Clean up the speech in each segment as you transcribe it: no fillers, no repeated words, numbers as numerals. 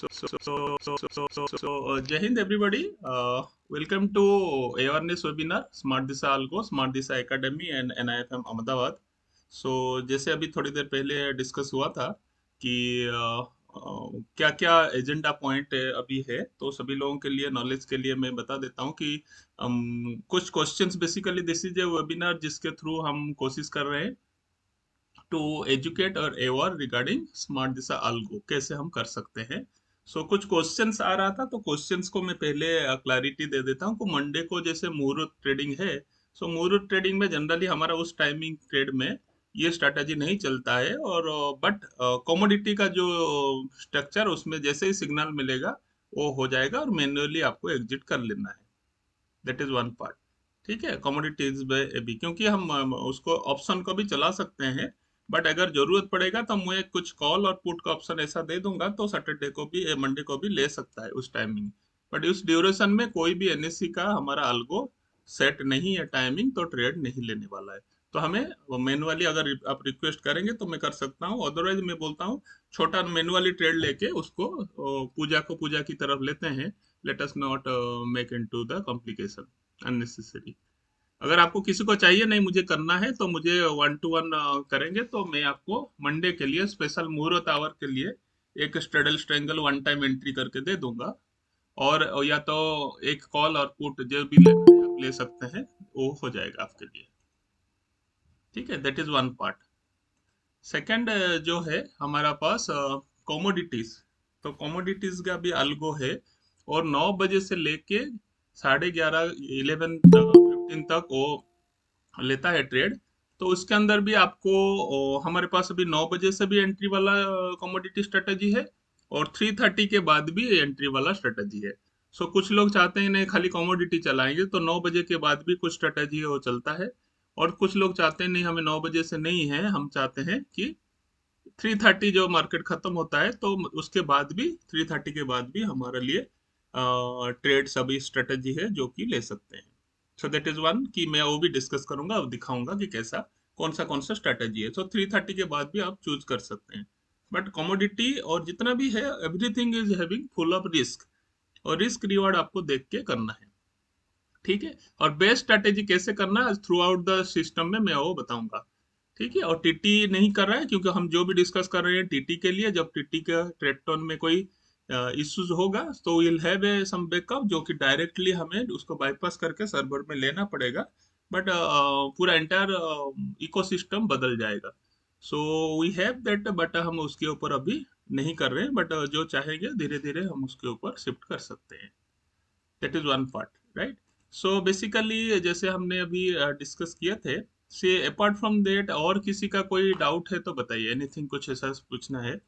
Jai Hind everybody. Welcome to awareness webinar Smart Disha Algo, Smart Disha Academy and NIFM Ahmedabad. जैसे अभी थोड़ी देर पहले discuss हुआ था कि क्या क्या एजेंडा पॉइंट अभी है, तो सभी लोगों के लिए नॉलेज के लिए मैं बता देता हूँ कि कुछ questions, basically this is a webinar जिसके थ्रू हम कोशिश कर रहे हैं टू एजुकेट और अवेयर रिगार्डिंग स्मार्ट दिशा अल्गो कैसे हम कर सकते हैं। कुछ क्वेश्चंस आ रहा था, तो क्वेश्चंस को मैं पहले क्लैरिटी दे देता हूँ कि मंडे को जैसे मुहूर्त ट्रेडिंग है, मुहूर्त ट्रेडिंग में जनरली हमारा उस टाइमिंग ट्रेड में ये स्ट्रैटेजी नहीं चलता है, और बट कमोडिटी का जो स्ट्रक्चर उसमें जैसे ही सिग्नल मिलेगा वो हो जाएगा और मैन्युअली आपको एग्जिट कर लेना है। That is one part. ठीक है, कमोडिटीज में भी क्योंकि हम उसको ऑप्शन को भी चला सकते हैं, बट अगर जरूरत पड़ेगा तो मैं कुछ कॉल और पुट का ऑप्शन ऐसा दे दूंगा, तो सैटरडे को भी मंडे को भी ले सकता है उस टाइमिंग। बट उस ड्यूरेशन में कोई भी एनएससी का हमारा अल्गो सेट नहीं है टाइमिंग, तो ट्रेड नहीं लेने वाला है। तो हमें मैनुअली अगर आप रिक्वेस्ट करेंगे तो मैं कर सकता हूँ, अदरवाइज मैं बोलता हूँ छोटा मैनुअली ट्रेड लेके उसको पूजा को पूजा की तरफ लेते हैं। Let us not make into the complication unnecessary. अगर आपको किसी को चाहिए नहीं मुझे करना है, तो मुझे वन टू वन करेंगे, तो मैं आपको मंडे के लिए स्पेशल मुहूर्त आवर के लिए एक straddle strangle one time entry करके दे दूंगा। और या तो एक कॉल और पुट जो भी लेना है आप ले सकते हैं, वो हो जाएगा आपके लिए। ठीक है, that is one part. Second जो है हमारा पास कमोडिटीज, तो कमोडिटीज का भी अल्गो है, और 9 बजे से लेके 11:30 11:15 तक वो लेता है ट्रेड। तो उसके अंदर भी आपको हमारे पास अभी 9 बजे से भी एंट्री वाला कमोडिटी स्ट्रेटजी है, और 3:30 के बाद भी एंट्री वाला स्ट्रेटजी है। कुछ लोग चाहते हैं नहीं खाली कमोडिटी चलाएंगे, तो 9 बजे के बाद भी कुछ स्ट्रेटजी है वो चलता है। और कुछ लोग चाहते हैं नहीं हमें 9 बजे से नहीं है, हम चाहते हैं कि 3:30 जो मार्केट खत्म होता है तो उसके बाद भी 3:30 के बाद भी हमारे लिए ट्रेड सभी स्ट्रेटजी है जो कि ले सकते हैं। दैट इज वन कि मैं वो भी डिस्कस करूंगा, अब दिखाऊंगा कि कौन सा स्ट्रेटजी है। 3:30 के बाद भी आप चूज कर सकते हैं। बट कमोडिटी और जितना भी है everything is having full of risk, और रिस्क रिवॉर्ड आपको देख के करना है। ठीक है, और बेस्ट स्ट्रेटेजी कैसे करना है थ्रू आउट द सिस्टम में मैं वो बताऊंगा। ठीक है, और टीटी नहीं कर रहा है क्योंकि हम जो भी डिस्कस कर रहे हैं टीटी के लिए, जब टीटी का ट्रेडटोन में कोई इश्यूज होगा तो will have a some backup जो कि डायरेक्टली हमें उसको बाईपास करके सर्वर में लेना पड़ेगा। बट पूरा एंटायर इकोसिस्टम बदल जाएगा। वी हैव दैट, बट हम उसके ऊपर अभी नहीं कर रहे हैं, बट जो चाहेंगे धीरे धीरे हम उसके ऊपर शिफ्ट कर सकते हैं। That is one part, right. Basically जैसे हमने अभी डिस्कस किए थे, से अपार्ट फ्रॉम दैट और किसी का कोई डाउट है तो बताइए, एनीथिंग कुछ ऐसा पूछना है।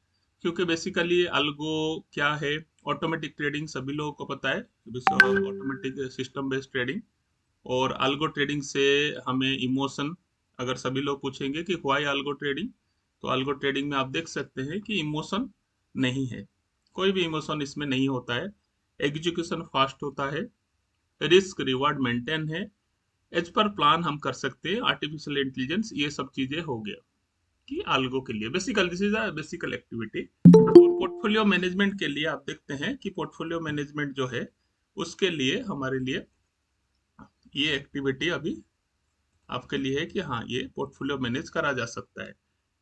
क्योंकि बेसिकली अल्गो क्या है, ऑटोमेटिक ट्रेडिंग सभी लोगों को पता है, ऑटोमेटिक सिस्टम बेस्ड ट्रेडिंग। और अल्गो ट्रेडिंग से हमें इमोशन, अगर सभी लोग पूछेंगे कि व्हाई अल्गो ट्रेडिंग, तो अल्गो ट्रेडिंग में आप देख सकते हैं कि इमोशन नहीं है, कोई भी इमोशन इसमें नहीं होता है। एग्जीक्यूशन फास्ट होता है, रिस्क रिवार्ड मेंटेन है, एज पर प्लान हम कर सकते हैं, आर्टिफिशियल इंटेलिजेंस, ये सब चीजें हो गया कि अल्गो के लिए basically this is a basically activity. और पोर्टफोलियो मैनेजमेंट के लिए आप देखते हैं कि पोर्टफोलियो मैनेजमेंट जो है उसके लिए हमारे लिए ये एक्टिविटी अभी आपके लिए है कि हाँ ये पोर्टफोलियो मैनेज करा जा सकता है।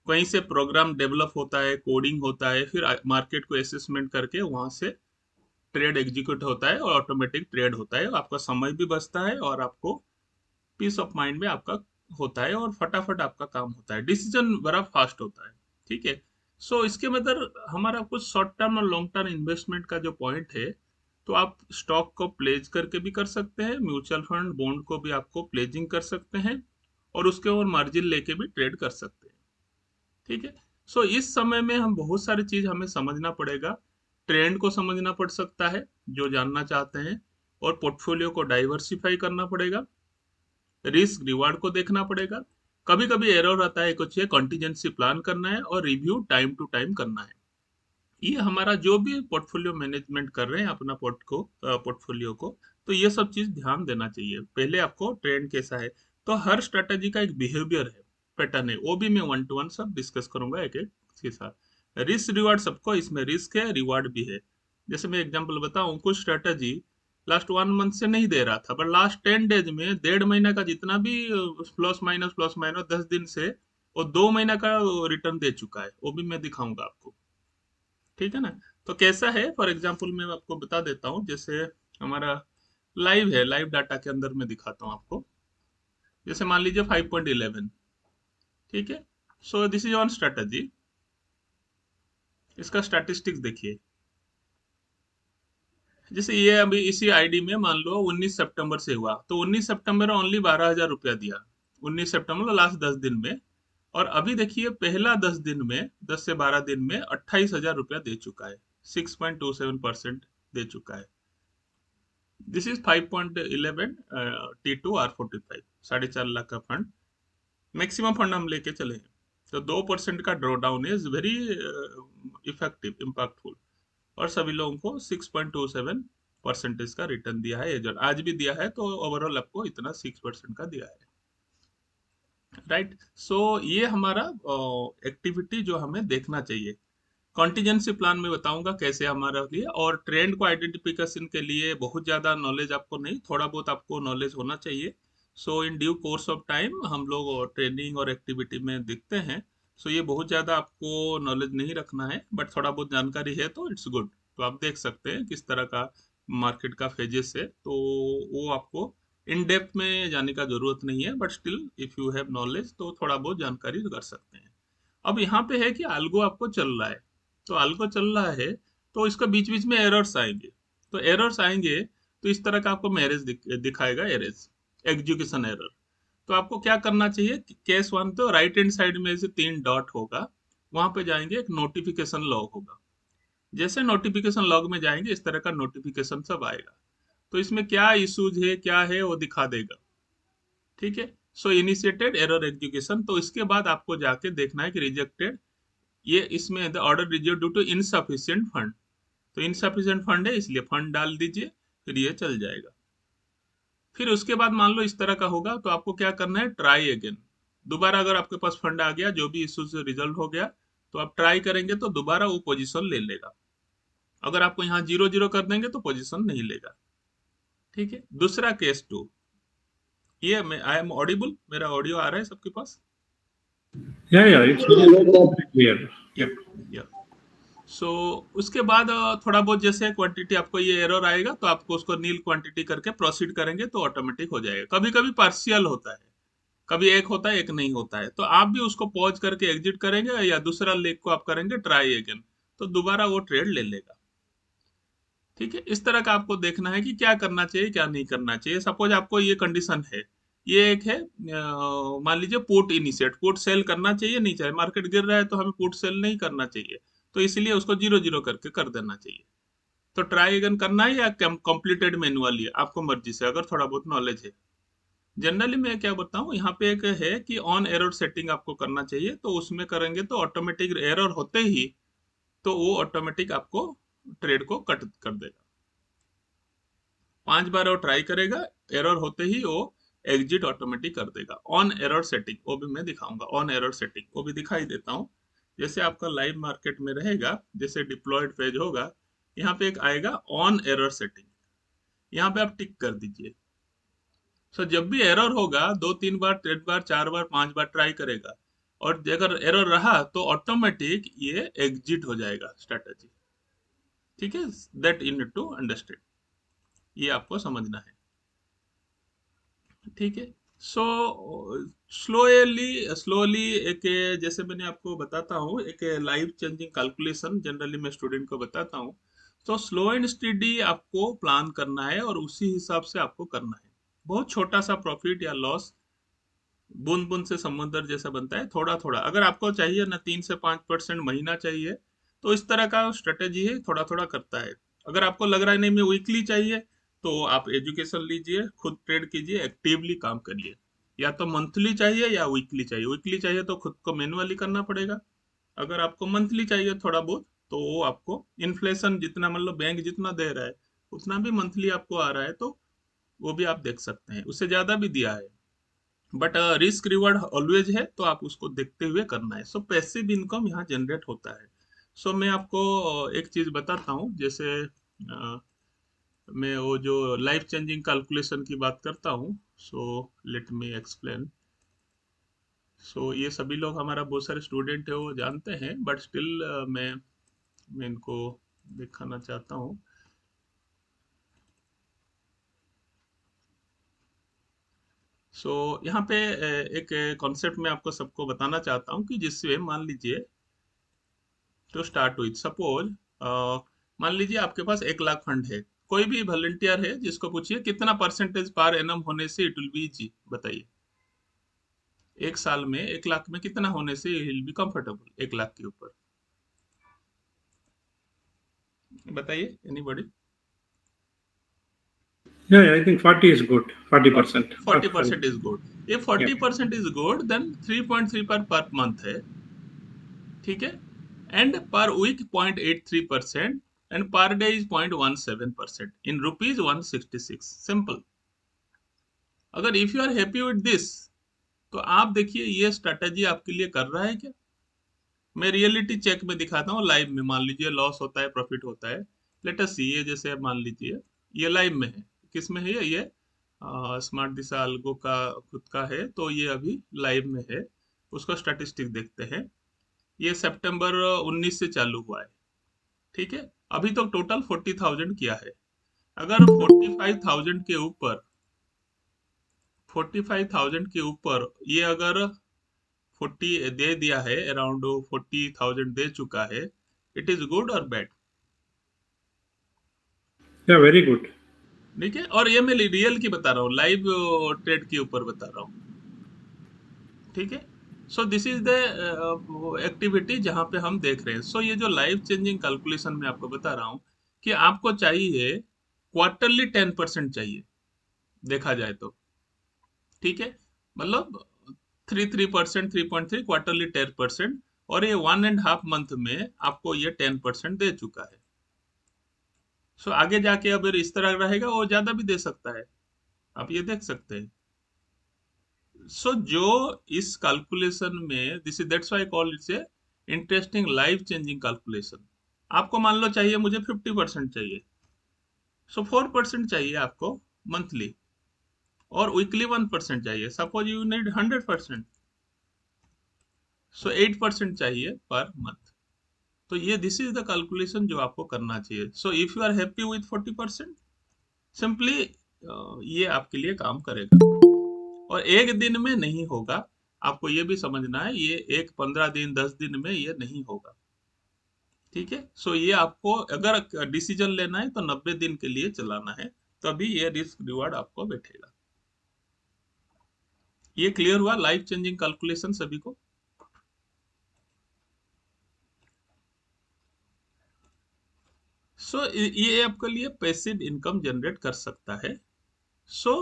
कहीं से प्रोग्राम डेवलप होता है, कोडिंग होता है, फिर मार्केट को असेसमेंट करके वहां से ट्रेड एग्जीक्यूट होता है और ऑटोमेटिक ट्रेड होता है। आपका समय भी बचता है और आपको पीस ऑफ माइंड में आपका होता है, और फटाफट आपका काम होता है, डिसीजन बड़ा फास्ट होता है। ठीक है, इसके मतलब हमारा कुछ शॉर्ट टर्म और लॉन्ग टर्म इन्वेस्टमेंट का जो पॉइंट है, तो आप स्टॉक को प्लेज करके भी कर सकते हैं, म्यूचुअल फंड बॉन्ड को भी आपको प्लेजिंग कर सकते हैं, और उसके ऊपर मार्जिन लेके भी ट्रेड कर सकते हैं। ठीक है, इस समय में हम बहुत सारी चीज हमें समझना पड़ेगा। ट्रेंड को समझना पड़ सकता है जो जानना चाहते हैं, और पोर्टफोलियो को डाइवर्सिफाई करना पड़ेगा, रिस्क रिवार्ड को देखना पड़ेगा। कभी कभी एरर आता है, कुछ कॉन्टिजेंसी प्लान करना है, और रिव्यू टाइम टू टाइम करना है। ये हमारा जो भी पोर्टफोलियो मैनेजमेंट कर रहे हैं अपना पोर्टफोलियो को, तो ये सब चीज ध्यान देना चाहिए। पहले आपको ट्रेंड कैसा है, तो हर स्ट्रेटेजी का एक बिहेवियर है, पैटर्न है, वो भी मैं वन टू वन सब डिस्कस करूंगा एक एक के साथ। रिस्क रिवार्ड सबको, इसमें रिस्क है रिवार्ड भी है। जैसे मैं एग्जांपल बताऊं, कुछ स्ट्रेटजी लास्ट 1 मंथ से नहीं दे रहा था, पर लास्ट 10 डेज में 1.5 महीना का जितना भी प्लस माइनस 10 दिन से वो 2 महीना का रिटर्न दे चुका है, वो भी मैं दिखाऊंगा आपको। ठीक है ना। तो कैसा है, फॉर एग्जांपल मैं आपको बता देता हूँ। जैसे हमारा लाइव है, लाइव डाटा के अंदर मैं दिखाता हूँ आपको। जैसे मान लीजिए 5.11। ठीक है। So this is on strategy. इसका स्टैटिस्टिक्स देखिए। जैसे ये अभी इसी आईडी में मान लो 19 सितंबर से हुआ, तो 19 सितंबर ओनली 12,000 रुपया दिया। 19 सितंबर लास्ट 10 दिन में। और अभी देखिए पहला 10 दिन में, 10 से 12 दिन में 28,000 रुपया दे चुका है। 6.27% दे चुका है। This is 5.11 T2 R45, 4.5 lakh का फंड। मैक्सिमम फंड हम लेके चले हैं, तो 2% का draw down is very effective, impactful. और सभी लोगों को 6.27% का रिटर्न दिया है एजर, आज भी दिया है, तो ओवरऑल आपको इतना 6% का दिया है। राइट। सो ये हमारा एक्टिविटी जो हमें देखना चाहिए। कॉन्टिजेंसी प्लान में बताऊंगा कैसे हमारे लिए, और ट्रेंड को आइडेंटिफिकेशन के लिए बहुत ज़्यादा नॉलेज आपको नहीं, थोड़ा बहुत आपको नॉलेज होना चाहिए। So in due course of time हम लोग ट्रेनिंग और एक्टिविटी में दिखते हैं। सो ये बहुत ज़्यादा आपको नॉलेज नहीं रखना है, बट थोड़ा बहुत जानकारी है तो इट्स गुड। तो आप देख सकते हैं किस तरह का मार्केट का फेजेस है, तो वो आपको इन डेप्थ में जाने का जरूरत नहीं है, but still if you have knowledge तो थोड़ा बहुत जानकारी कर सकते हैं। अब यहाँ पे है कि अल्गो आपको चल रहा है, तो अल्गो चल रहा है, तो इसका बीच बीच में एरर्स आएंगे। तो एरर्स आएंगे तो इस तरह का आपको मैरेज दिखाएगा, एरेज, एग्जीक्यूशन एरर। तो आपको क्या करना चाहिए, केस वन, तो राइट हैंड साइड में से 3 डॉट होगा, वहां पे जाएंगे, एक नोटिफिकेशन लॉग होगा। जैसे नोटिफिकेशन लॉग में जाएंगे इस तरह का नोटिफिकेशन सब आएगा। तो इसमें क्या इश्यूज है क्या है वो दिखा देगा। ठीक है। सो इनिशिएटेड एरर एग्जीक्यूशन, तो इसके बाद आपको जाके देखना है कि रिजेक्टेड, ये इसमें the order reject due to insufficient fund. तो इनसफिशिएंट फंड है इसलिए फंड डाल दीजिए, फिर ये चल जाएगा। फिर उसके बाद मान लो इस तरह का होगा, तो आपको क्या करना है, ट्राई अगेन। दोबारा अगर आपके पास फंड आ गया, जो भी इशू से रिजल्ट हो गया, तो आप ट्राई करेंगे तो दोबारा वो पोजीशन ले लेगा। अगर आपको यहाँ 0 0 कर देंगे तो पोजीशन नहीं लेगा। ठीक है। दूसरा केस टू, ये मैं आई एम ऑडिबल, मेरा ऑडियो आ रहा है सबके पास? Yeah, it's very clear. या Yep. या सो उसके बाद थोड़ा बहुत जैसे क्वांटिटी आपको ये एरर आएगा, तो आपको उसको नील क्वांटिटी करके प्रोसीड करेंगे तो ऑटोमेटिक हो जाएगा। कभी कभी पार्शियल होता है, कभी एक होता है एक नहीं होता है, तो आप भी उसको पॉज करके एग्जिट करेंगे या दूसरा लेग को आप करेंगे ट्राई अगेन, तो दोबारा वो ट्रेड ले लेगा। ठीक है। इस तरह का आपको देखना है कि क्या करना चाहिए क्या नहीं करना चाहिए। सपोज आपको ये कंडीशन है, ये एक है, मान लीजिए पुट इनिशिएट, पुट सेल करना चाहिए नहीं चाहिए, मार्केट गिर रहा है तो हमें पुट सेल नहीं करना चाहिए, तो इसलिए उसको 0 0 करके कर देना चाहिए। तो ट्राई अगेन करना है या कंप्लीटेड मैनुअली, आपको मर्जी से, अगर थोड़ा बहुत नॉलेज है। जनरली मैं क्या बताऊं, यहाँ पे एक है कि ऑन एरर सेटिंग आपको करना चाहिए, तो उसमें करेंगे तो ऑटोमेटिक एरर होते ही तो वो ऑटोमेटिक आपको ट्रेड को कट कर देगा। 5 बार वो ट्राई करेगा, एरर होते ही वो एग्जिट ऑटोमेटिक कर देगा। ऑन एरर सेटिंग वो भी मैं दिखाऊंगा, ऑन एरर सेटिंग वो भी दिखाई देता हूँ। जैसे आपका लाइव मार्केट में रहेगा, जैसे डिप्लॉयड पेज होगा, यहाँ पे एक आएगा ऑन एरर सेटिंग, यहाँ पे आप टिक कर दीजिए। सो जब भी एरर होगा 2 3 बार 3 बार 4 बार 5 बार ट्राई करेगा, और अगर एरर रहा तो ऑटोमेटिक ये एग्जिट हो जाएगा स्ट्रेटेजी। ठीक है। That you need to understand, ये आपको समझना है। ठीक है। सो स्लोली स्लोली एक, जैसे मैंने आपको बताता हूँ, एक लाइफ चेंजिंग कैलकुलेशन जनरली मैं स्टूडेंट को बताता हूँ। तो स्लो एंड स्टडी आपको प्लान करना है और उसी हिसाब से आपको करना है। बहुत छोटा सा प्रॉफिट या लॉस बूंद बूंद से समुद्र जैसा बनता है, थोड़ा थोड़ा। अगर आपको चाहिए ना 3 से 5% महीना चाहिए, तो इस तरह का स्ट्रेटेजी है, थोड़ा थोड़ा करता है। अगर आपको लग रहा है नहीं मैं वीकली चाहिए, तो आप एजुकेशन लीजिए, खुद ट्रेड कीजिए, एक्टिवली काम करिए। या तो मंथली चाहिए या वीकली चाहिए, वीकली चाहिए तो खुद को मैनुअली करना पड़ेगा। अगर आपको मंथली चाहिए थोड़ा बहुत, तो वो आपको इन्फ्लेशन जितना, मतलब बैंक जितना दे रहा है उतना भी मंथली आपको आ रहा है, तो वो भी आप देख सकते हैं, उससे ज्यादा भी दिया है। बट रिस्क रिवॉर्ड ऑलवेज है, तो आप उसको देखते हुए करना है। सो पैसिव इनकम यहाँ जनरेट होता है। सो मैं आपको एक चीज बताता हूँ। जैसे मैं वो जो लाइफ चेंजिंग कैलकुलेशन की बात करता हूँ, सो लेट मी एक्सप्लेन। सो ये सभी लोग, हमारा बहुत सारे स्टूडेंट है वो जानते हैं, बट स्टिल मैं इनको दिखाना चाहता हूँ। सो यहाँ पे एक कॉन्सेप्ट मैं आपको सबको बताना चाहता हूँ कि जिससे मान लीजिए, तो स्टार्ट विथ सपोज, मान लीजिए आपके पास 1 लाख फंड है। कोई भी वॉलंटियर है जिसको पूछिए कितना परसेंटेज पर एनम होने से इट विल बी इजी, बताइए। 1 साल में 1 लाख में कितना होने से विल बी कंफर्टेबल 1 लाख के ऊपर, बताइए anybody. Yeah, yeah, I think 40 is good. 40%. 40% is good. ये Yeah. 40% is good, then 3.3 per month है, ठीक है। And per week 0.83%, and per day is 0.17%, in rupees 166, simple. अगर if you are happy with this, तो आप देखिए ये strategy आपके लिए कर रहा है क्या। मैं रियलिटी चेक में दिखाता हूँ, लाइव में। मान लीजिए लॉस होता है, प्रॉफिट होता है। लेट अस सी, ये जैसे मान लीजिए ये लाइव में है। किस में है ये स्मार्ट दिशा अल्गो का खुद का है, तो ये अभी लाइव में है। उसका स्टैटिस्टिक देखते हैं। ये सितंबर 19 से चालू हुआ है, ठीक है। अभी तो टोटल 40,000 किया है। अगर 45,000 के ऊपर, 45,000 के ऊपर ये अगर 40 दे दिया है, अराउंड 40,000 दे चुका है, इट इज गुड और बैड? Yeah, very good. ठीक है। और ये मैं रियल की बता रहा हूँ, लाइव ट्रेड के ऊपर बता रहा हूँ, ठीक है। So this is the activity जहां पे हम देख रहे हैं। सो ये जो लाइफ चेंजिंग कैलकुलेशन मैं आपको बता रहा हूँ, कि आपको चाहिए क्वार्टरली 10% चाहिए, देखा जाए तो, ठीक है। मतलब 3% 3.3 क्वार्टरली 10%, और ये 1.5 मंथ में आपको ये 10% दे चुका है। सो आगे जाके अगर इस तरह रहेगा, वो ज्यादा भी दे सकता है, आप ये देख सकते हैं। सो जो इस कैलकुलेशन में, this is that's why call it's a interesting life changing calculation. आपको मान लो चाहिए, मुझे 50% चाहिए, सो 4% चाहिए आपको मंथली, और वीकली 1% चाहिए। सपोज यू नीड 100%, सो 8% चाहिए पर मंथ। तो ये दिस इज द कैलकुलेशन जो आपको करना चाहिए। So if you are happy with 40%, simply ये आपके लिए काम करेगा। और एक दिन में नहीं होगा, आपको ये भी समझना है। ये एक 15 दिन 10 दिन में ये नहीं होगा, ठीक है। सो ये आपको अगर डिसीजन लेना है तो 90 दिन के लिए चलाना है, तभी ये रिस्क रिवार्ड आपको बैठेगा। ये क्लियर हुआ लाइफ चेंजिंग कैलकुलेशन सभी को? सो ये आपके लिए पैसिव इनकम जनरेट कर सकता है। सो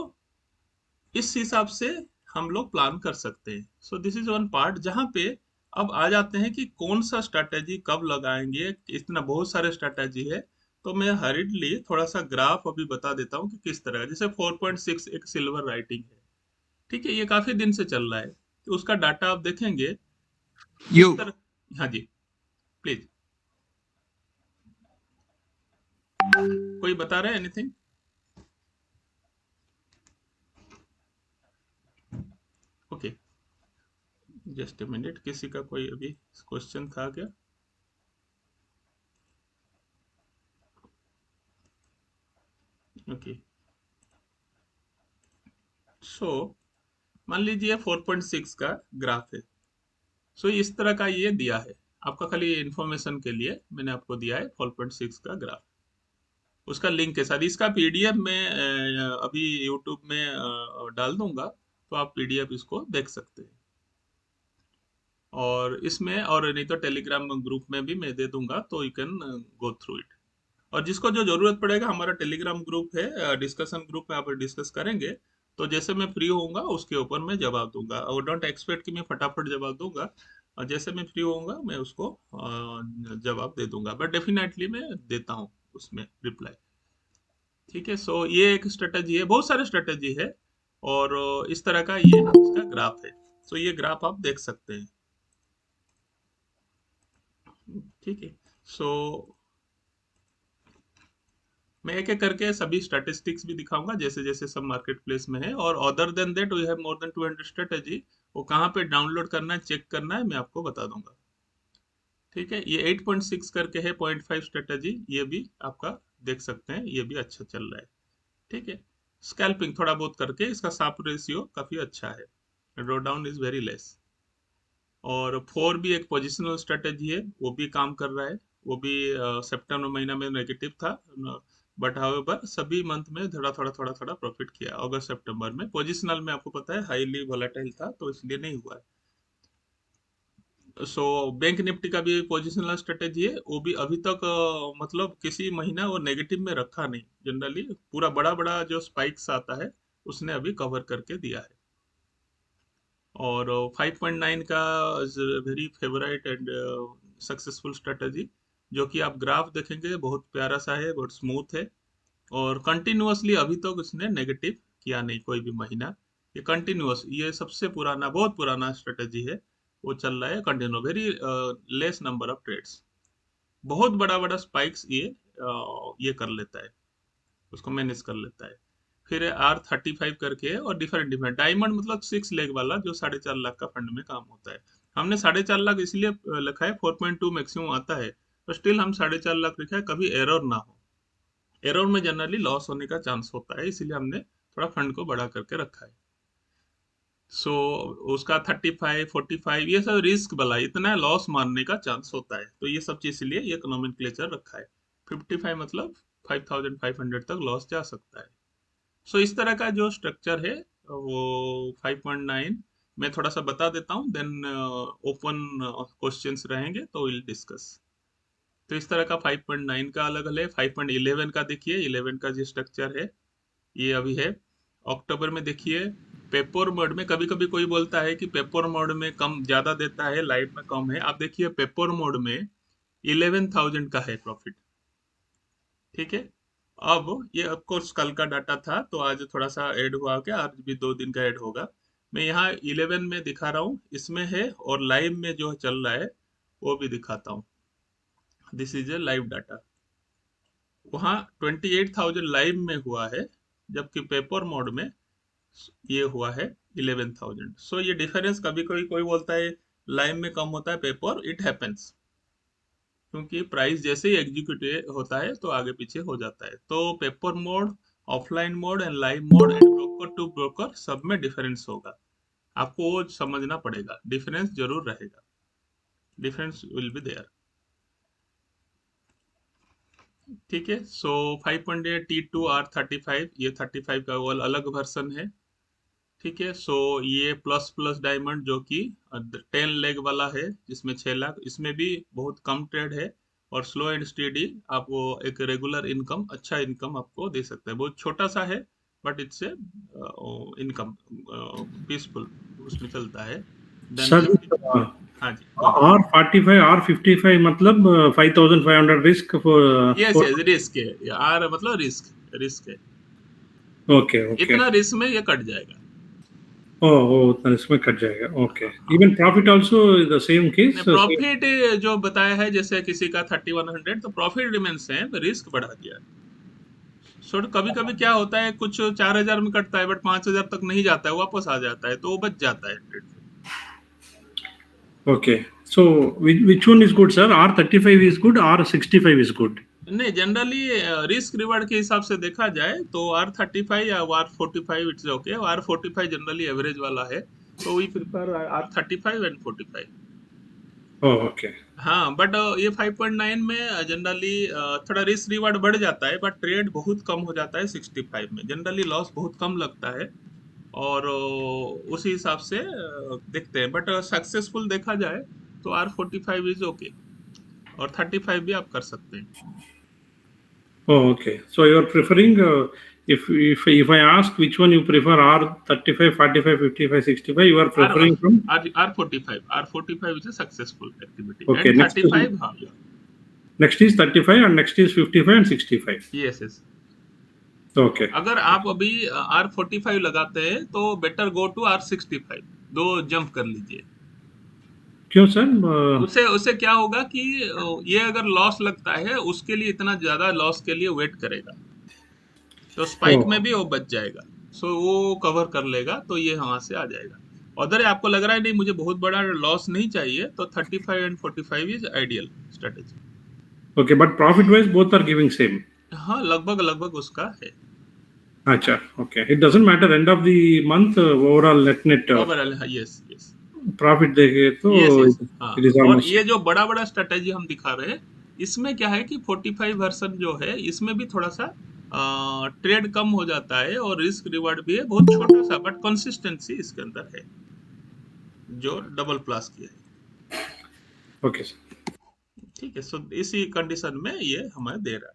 इस हिसाब से हम लोग प्लान कर सकते हैं। So this is one part जहां पे अब आ जाते हैं कि कौन सा स्ट्रैटेजी कब लगाएंगे। इतना बहुत सारे स्ट्रैटेजी है, तो मैं हरिडली थोड़ा सा ग्राफ अभी बता देता हूँ कि किस तरह का। जैसे 4.6 एक सिल्वर राइटिंग है, ठीक है। ये काफी दिन से चल रहा है, तो उसका डाटा आप देखेंगे किस You. तरह। हाँ जी, प्लीज। कोई बता रहे हैं anything? Okay, just a minute. किसी का कोई अभी क्वेश्चन था क्या? ओके, सो मान लीजिए 4.6 का ग्राफ है। सो इस तरह का ये दिया है। आपका खाली इंफॉर्मेशन के लिए मैंने आपको दिया है 4.6 का ग्राफ, उसका लिंक के साथ। इसका पीडीएफ में अभी यूट्यूब में डाल दूंगा, तो आप पीडीएफ इसको देख सकते हैं। और इसमें, और नहीं तो टेलीग्राम ग्रुप में भी मैं दे दूंगा, तो you can go through it. और जिसको जो जरूरत पड़ेगा, हमारा टेलीग्राम ग्रुप है, डिस्कशन ग्रुप में आप डिस्कस करेंगे। तो जैसे मैं फ्री होऊंगा उसके ऊपर मैं जवाब दूंगा, और डोंट एक्सपेक्ट कि मैं फटाफट जवाब दूंगा। और जैसे मैं फ्री होऊंगा मैं उसको जवाब दे दूंगा, बट डेफिनेटली मैं देता हूँ उसमें रिप्लाई, ठीक है। सो ये एक स्ट्रेटजी है, बहुत सारे स्ट्रेटजी है। और इस तरह का ये इसका ग्राफ है। सो ये ग्राफ आप देख सकते हैं, ठीक है। सो मैं एक एक करके सभी स्टैटिस्टिक्स भी दिखाऊंगा जैसे जैसे सब मार्केट प्लेस में है, और other than that we have more than 200 strategy. वो कहाँ पे डाउनलोड करना है, चेक करना है, मैं आपको बता दूंगा। ठीक है, ये 8.6 करके है, 0.5 स्ट्रेटेजी, ये भी आपका देख सकते हैं, ये भी अच्छा चल रहा है। ठीक है, स्कैल्पिंग थोड़ा बहुत करके इसका साप रेशियो काफी अच्छा है, draw down is very less. और 4 भी एक पोजिशनल स्ट्रेटेजी है, वो भी काम कर रहा है। वो भी सितंबर महीना में नेगेटिव था, बट हाउएवर सभी मंथ में थोड़ा थोड़ा थोड़ा थोड़ा प्रॉफिट किया। अगस्त सितंबर में पोजिशनल में आपको पता है हाईली वोलेटाइल था, तो इसलिए नहीं हुआ है। सो बैंक निफ्टी का भी पोजिशनल स्ट्रेटेजी है, वो भी अभी तक मतलब किसी महीना वो नेगेटिव में रखा नहीं। जनरली पूरा बड़ा बड़ा जो स्पाइक्स आता है उसने अभी कवर करके दिया है। और 5.9 का very favourite and successful strategy, जो कि आप ग्राफ देखेंगे बहुत प्यारा सा है, बहुत स्मूथ है। और कंटिन्यूअसली अभी तक उसने नेगेटिव किया नहीं कोई भी महीना। ये कंटिन्यूअस, ये सबसे पुराना, बहुत पुराना स्ट्रेटजी है। वो चल रहा है continue, very less number of trades. बहुत बड़ा बड़ा स्पाइक्स ये कर लेता है, उसको मैनेज कर लेता है। फिर R35 करके है, और डिफरेंट डिफरेंट डायमंड मतलब 6 लेग वाला जो 4.5 लाख का फंड में काम होता है। हमने 4.5 लाख इसलिए लिखा है, 4.2 मैक्सिमम आता है, तो स्टिल हम 4.5 लाख लिखा है, कभी एरर ना हो। एरर में जनरली लॉस होने का चांस होता है, इसीलिए हमने थोड़ा फंड को बड़ा करके रखा है। सो उसका 35 45 ये सब रिस्क वाला, इतना लॉस मारने का चांस होता है, तो ये सब चीज इसलिए ये नोमेनक्लेचर रखा है। 55 मतलब 5500 तक लॉस जा सकता है। सो इस तरह का जो स्ट्रक्चर है वो 5.9 मैं थोड़ा सा बता देता हूँ, देन ओपन क्वेश्चंस रहेंगे तो विल डिस्कस। तो इस तरह का 5.9 का अलग अलग है। 5.11 का देखिए, 11 का जो स्ट्रक्चर है ये अभी है। अक्टूबर में देखिए, पेपर मोड में कभी कभी कोई बोलता है कि पेपर मोड में कम ज्यादा देता है, लाइव में कम है। आप देखिए पेपर मोड में 11,000 का है प्रॉफिट। ठीक है, अब ये ऑफ कोर्स कल का डाटा था, तो आज थोड़ा सा ऐड हुआ, क्या आज भी 2 दिन का ऐड होगा। मैं यहाँ 11 में दिखा रहा हूँ, इसमें है, और लाइव में जो चल रहा है वो भी दिखाता हूँ। This is a live data. वहाँ 28,000 लाइव में हुआ है, जबकि पेपर मोड में ये हुआ है 11,000। सो ये डिफरेंस, कभी कभी कोई बोलता है लाइव में कम होता है पेपर, इट हैपेंस, क्योंकि प्राइस जैसे ही एग्जीक्यूट होता है तो आगे पीछे हो जाता है। तो paper mode, offline mode and live mode and broker to broker सब में डिफरेंस होगा। आपको वो समझना पड़ेगा, डिफरेंस जरूर रहेगा, डिफरेंस विल बी देयर। ठीक है, सो 5.8 T2 R35, ये 35 का वो अलग वर्सन है। ठीक है, सो ये प्लस प्लस डायमंड जो कि 10 लेग वाला है, जिसमें 6 लाख, इसमें भी बहुत कम ट्रेड है, और स्लो एंड स्टेडी आप वो एक रेगुलर इनकम, अच्छा इनकम आपको दे सकता है। बहुत छोटा सा है, but it's a income, peaceful उसमें चलता है। Then sir, 50। हाँ जी बोलिए। R45 R55 मतलब 5,500 risk yes for yes, risk है, आर मतलब रिस्क, रिस्क है। Okay okay. इतना रिस्क में ये कट जाएगा। ओ ओ उतना इसमें कट जाएगा, okay. Even profit also the same ने केस सेम। प्रॉफिट जो बताया है, जैसे किसी का 3100, तो प्रॉफिट रिमेन सेम, रिस्क बढ़ा दिया है। सो कभी कभी क्या होता है, कुछ 4,000 में कटता है, बट 5,000 तक नहीं जाता है, वापस आ जाता है, तो वो बच जाता है ट्रेड से। Okay, so which one is good sir? R35 is good, R65 is good? नहीं, जनरली रिस्क रिवार्ड के हिसाब से देखा जाए तो R35 या R45 it's okay. R45 generally average वाला है, तो we prefer R35 and 45। Oh, okay. हाँ, बट ये 5.9 में जनरली थोड़ा रिस्क रिवार्ड बढ़ जाता है, बट ट्रेड बहुत कम हो जाता है 65 में, जनरली लॉस बहुत कम लगता है। और उसी हिसाब से देखते हैं, बट सक्सेसफुल देखा जाए तो R45 इज ओके, और 35 भी आप कर सकते हैं। Oh, okay. So you are preferring, if I ask which one you prefer, R35, 45, 55, 65, you are are preferring from. R45 is successful activity, Okay, and 35, हाँ। next is 35 and next is 55 and 65. Yes yes. Okay. अगर आप अभी R45 लगाते हैं तो better go to R65, दो jump कर लीजिए। क्यों सर? उससे उससे क्या होगा कि ये अगर लॉस लगता है उसके लिए इतना ज्यादा लॉस के लिए वेट करेगा, तो स्पाइक में ओह, भी वो बच जाएगा। सो वो कवर कर लेगा, तो ये वहां से आ जाएगा। अदर आपको लग रहा है नहीं मुझे बहुत बड़ा लॉस नहीं चाहिए, तो 35 and 45 is ideal strategy. okay, but profit-wise, both are giving same. हाँ, लगभग लगभग उसका है। Acha, okay. It doesn't matter end of the month, overall net overall yes yes. profit देखे तो यस यस। हाँ, it is और almost ये same. जो बड़ा बड़ा स्ट्रेटेजी हम दिखा रहे हैं, इसमें क्या है कि 45 वर्सन जो है इसमें भी थोड़ा सा ट्रेड कम हो जाता है और रिस्क रिवार्ड भी है बहुत छोटा सा, बट कंसिस्टेंसी इसके अंदर है जो डबल प्लस की है। Okay, sir. ठीक है, सो इसी कंडीशन में ये हमें दे रहा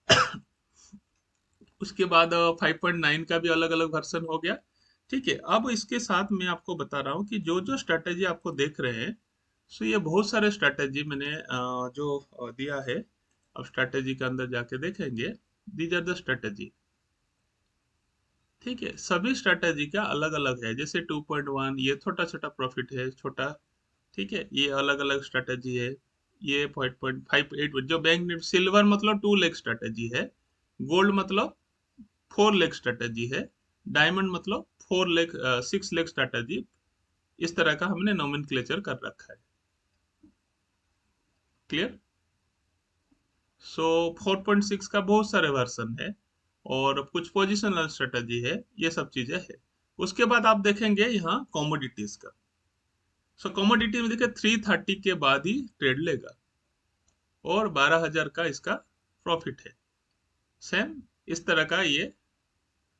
है। उसके बाद 5.9 का भी अलग अलग वर्जन हो गया। ठीक है, अब इसके साथ मैं आपको बता रहा हूँ कि जो जो स्ट्रेटेजी आपको देख रहे हैं, सो ये बहुत सारे स्ट्रेटेजी मैंने जो दिया है। अब स्ट्रेटेजी के अंदर जाके देखेंगे, दीज आर द स्ट्रेटेजी। ठीक है, सभी स्ट्रेटेजी का अलग अलग है। जैसे 2.1 ये छोटा छोटा प्रॉफिट है, छोटा। ठीक है, ये अलग अलग स्ट्रेटेजी है। ये 5.58 जो बैंक निफ्टी सिल्वर मतलब 2 लेग स्ट्रेटेजी है। गोल्ड मतलब 4 लेग स्ट्रेटेजी है। डायमंड मतलब 4 लेग 6 लेग स्ट्रेटेजी। इस तरह का हमने नोमेनक्लेचर कर रखा है। क्लियर? सो 4.6 का बहुत सारे वर्जन है, और कुछ पोजिशनल स्ट्रेटेजी है। ये सब चीजें है। उसके बाद आप देखेंगे यहाँ कॉमोडिटीज का। सो कॉमोडिटी में देखिए 330 के बाद ही ट्रेड लेगा, और 12,000 का इसका प्रॉफिट है। सेम इस तरह का ये।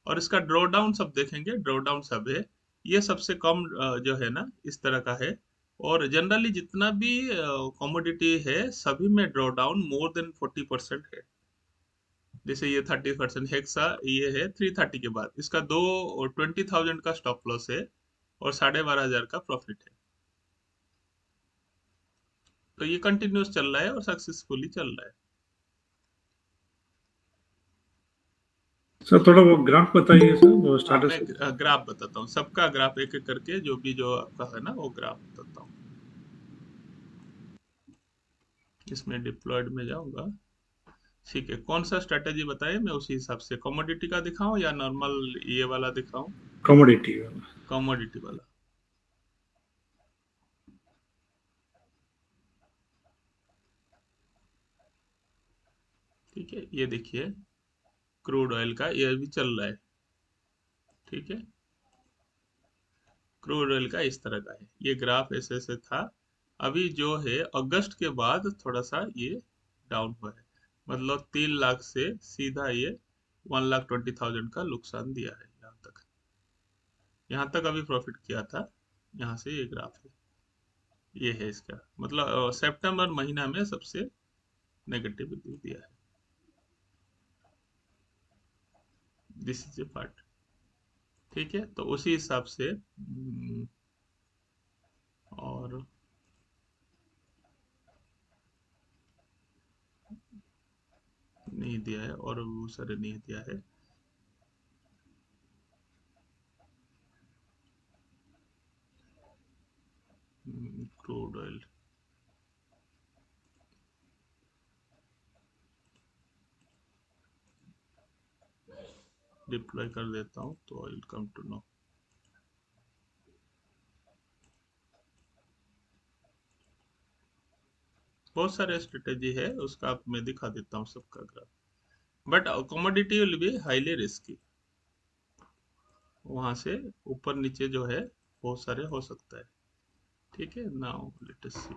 और इसका ड्रॉ डाउन सब देखेंगे, ड्रॉ डाउन सब है। ये सबसे कम जो है ना इस तरह का है। और जनरली जितना भी कमोडिटी है सभी में ड्रॉ डाउन मोर देन 40% है। जैसे ये 30% हेक्सा ये है 330 के बाद इसका 20,000 का स्टॉप लॉस है, और 12,500 का प्रॉफिट है। तो ये कंटिन्यूस चल रहा है और सक्सेसफुली चल रहा है। सर थोड़ा वो ग्राफ बताइए सर, वो हाँ, मैं स्टार्टर्स. ग्राफ बताता हूँ, सबका ग्राफ एक एक करके जो भी जो आपका है ना वो ग्राफ बताता हूँ। इसमें डिप्लॉयड में जाऊंगा। ठीक है, कौन सा स्ट्रेटेजी बताए, मैं उसी हिसाब से कमोडिटी का दिखाऊं या नॉर्मल ये वाला दिखाऊं। कमोडिटी. कमोडिटी वाला। ठीक है, ये देखिए क्रूड ऑयल का ये भी चल रहा है। ठीक है, क्रूड ऑयल का इस तरह का है, ये ग्राफ ऐसे ऐसे था। अभी जो है अगस्त के बाद थोड़ा सा ये डाउन हुआ है, मतलब 3 लाख से सीधा ये 1,20,000 का नुकसान दिया है यहाँ तक। यहाँ तक अभी प्रॉफिट किया था। यहाँ से ये ग्राफ है, ये है इसका मतलब सितंबर महीना में सबसे नेगेटिव दिया है। This is a part. ठीक है, तो उसी हिसाब से और नहीं दिया है, और वो सारे नहीं दिया है। क्रूड ऑयल डिप्लॉय कर देता हूँ तो I will come to know. बहुत सारे स्ट्रेटेजी है, उसका आप मैं दिखा देता हूँ सबका graph. But commodity will be highly risky. वहां से ऊपर नीचे जो है बहुत सारे हो सकता है। ठीक है, नाउ लेट अस सी।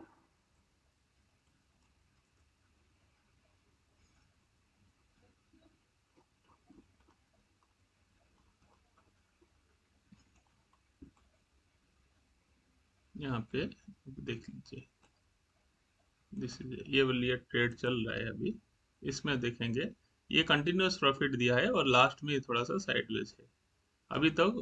यहाँ पे देख लीजिए, दिस इज ये वाली ये ट्रेड चल रहा है अभी। इसमें देखेंगे ये कंटिन्यूअस प्रॉफिट दिया है, और लास्ट में ये थोड़ा सा साइडवेज है। अभी तक